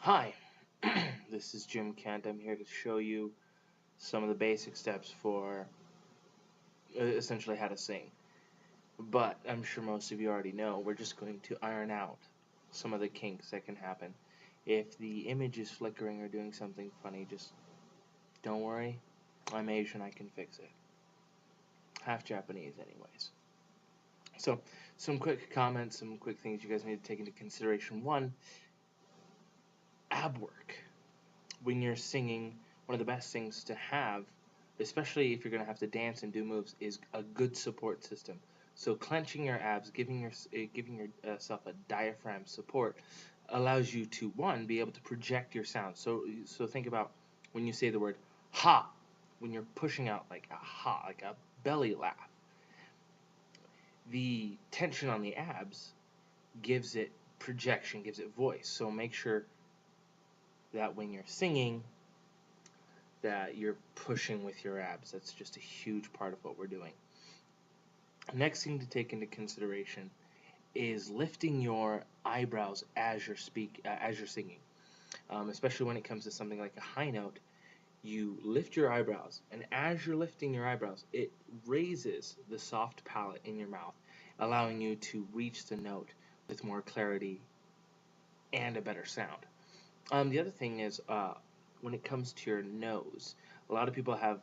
Hi, this is Jim Kent. I'm here to show you some of the basic steps for essentially how to sing. But I'm sure most of you already know, we're just going to iron out some of the kinks that can happen. If the image is flickering or doing something funny, just don't worry. I'm Asian, I can fix it. Half Japanese anyways. So, some quick comments, some quick things you guys need to take into consideration. One, ab work. When you're singing, one of the best things to have, especially if you're going to have to dance and do moves, is a good support system. So clenching your abs, giving yourself a diaphragm support, allows you to, one, be able to project your sound. So think about when you say the word ha, when you're pushing out like a ha, like a belly laugh. The tension on the abs gives it projection, gives it voice. So make sure that when you're singing, that you're pushing with your abs. That's just a huge part of what we're doing. Next thing to take into consideration is lifting your eyebrows as you're singing. Especially when it comes to something like a high note, you lift your eyebrows, and as you're lifting your eyebrows, it raises the soft palate in your mouth, allowing you to reach the note with more clarity and a better sound. The other thing is when it comes to your nose, a lot of people have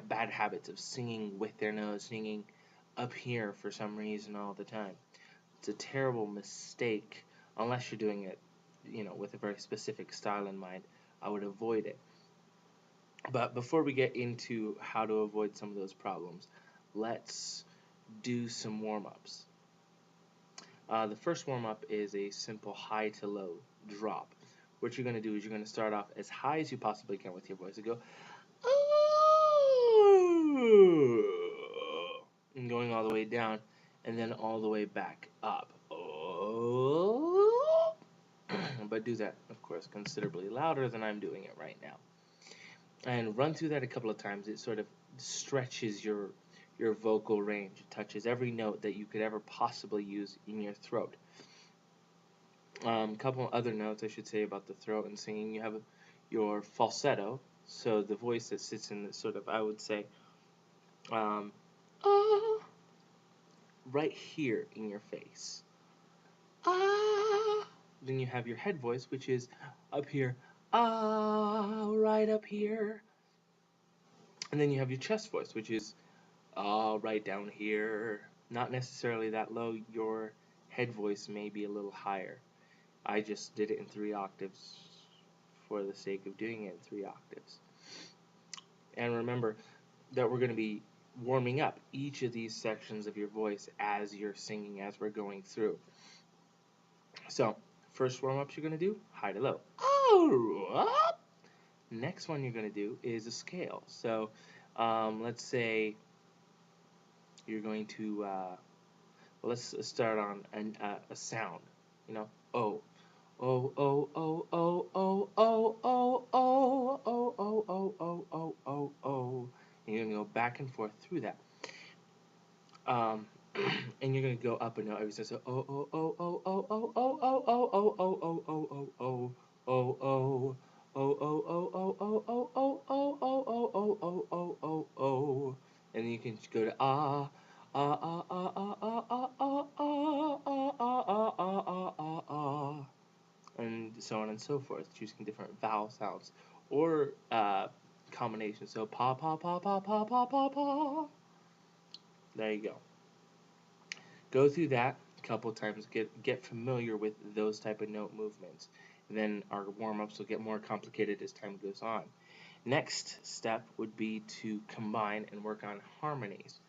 bad habits of singing with their nose, singing up here for some reason all the time. It's a terrible mistake unless you're doing it, with a very specific style in mind. I would avoid it. But before we get into how to avoid some of those problems, let's do some warm-ups. The first warm-up is a simple high to low drop. What you're going to do is you're going to start off as high as you possibly can with your voice and go, and going all the way down and then all the way back up. But do that, of course, considerably louder than I'm doing it right now. And run through that a couple of times. It sort of stretches your vocal range. It touches every note that you could ever possibly use in your throat. Couple other notes I should say about the throat and singing. You have your falsetto, so the voice that sits in the sort of, I would say, right here in your face. Then you have your head voice, which is up here, right up here. And then you have your chest voice, which is right down here. Not necessarily that low. Your head voice may be a little higher. I just did it in 3 octaves for the sake of doing it in 3 octaves. And remember that we're going to be warming up each of these sections of your voice as you're singing, as we're going through. So, first warm-up you're going to do, high to low. Next one you're going to do is a scale. So, let's say you're going to, let's start on a sound, O. Oh, oh, oh, oh, oh, oh, oh, oh, oh, oh, oh, oh, oh, oh, oh. And you're going to go back and forth through that. And you're going to go up and down every time. So, oh, oh, oh, oh, oh, oh, oh, oh, oh, oh, oh, oh, oh, oh, oh, oh, oh. Oh oh oh oh oh oh oh oh oh oh oh oh oh oh oh, and then you can go to ah ah ah ah ah ah ah ah ah ah ah ah ah, and so on and so forth, choosing different vowel sounds or combinations. So pa pa pa pa pa pa pa pa. There you go. Go through that a couple times. Get familiar with those type of note movements. Then our warm-ups will get more complicated as time goes on. Next step would be to combine and work on harmonies.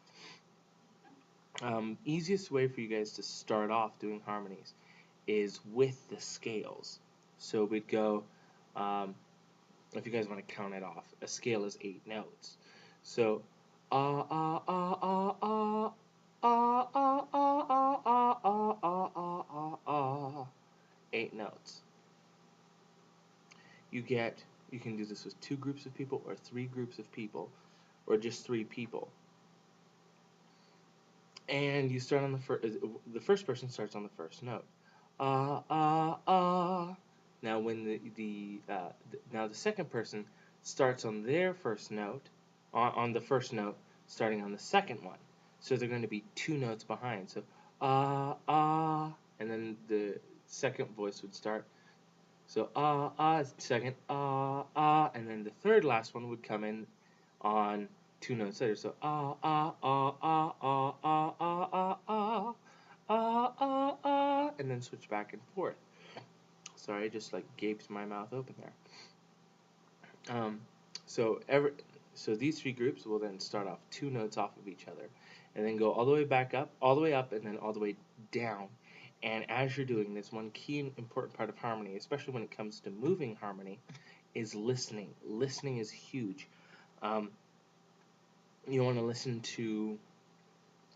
Easiest way for you guys to start off doing harmonies is with the scales. So we'd go, if you guys want to count it off, a scale is 8 notes. So, ah, ah, ah, ah, ah, ah, ah, ah, ah, ah, ah, ah, ah, ah, 8 notes. You can do this with 2 groups of people or 3 groups of people or just 3 people. And you start on the first person starts on the first note. Ah, ah, ah. when now the second person starts on their first note, on the first note, starting on the second one. So they're going to be 2 notes behind. So and then the second voice would start. So is second, and then the third last one would come in on 2 notes later. So and then switch back and forth. Sorry, I just like gaped my mouth open there. So these 3 groups will then start off 2 notes off of each other, and then go all the way back up, all the way up, and then all the way down. And as you're doing this, one key and important part of harmony, especially when it comes to moving harmony, is listening. Listening is huge. You want to listen to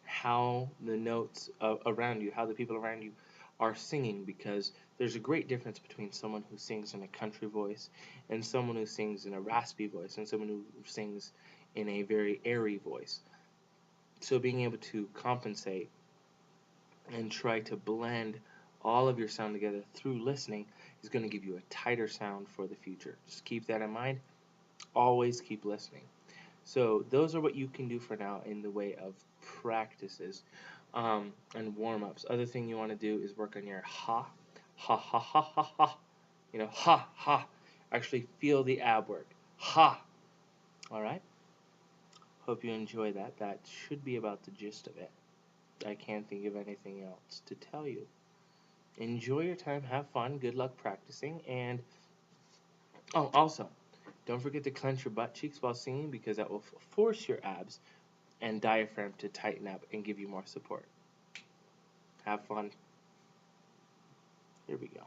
how the notes around you, how the people around you are singing, because there's a great difference between someone who sings in a country voice and someone who sings in a raspy voice and someone who sings in a very airy voice. So being able to compensate and try to blend all of your sound together through listening is going to give you a tighter sound for the future. Just keep that in mind. Always keep listening. So those are what you can do for now in the way of practices and warm-ups. Other thing you want to do is work on your ha, ha, ha, ha, ha, ha. Ha, ha. Actually feel the ab work. Ha. All right? Hope you enjoy that. That should be about the gist of it. I can't think of anything else to tell you. Enjoy your time, have fun, good luck practicing, and also, don't forget to clench your butt cheeks while singing, because that will force your abs and diaphragm to tighten up and give you more support. Have fun. Here we go.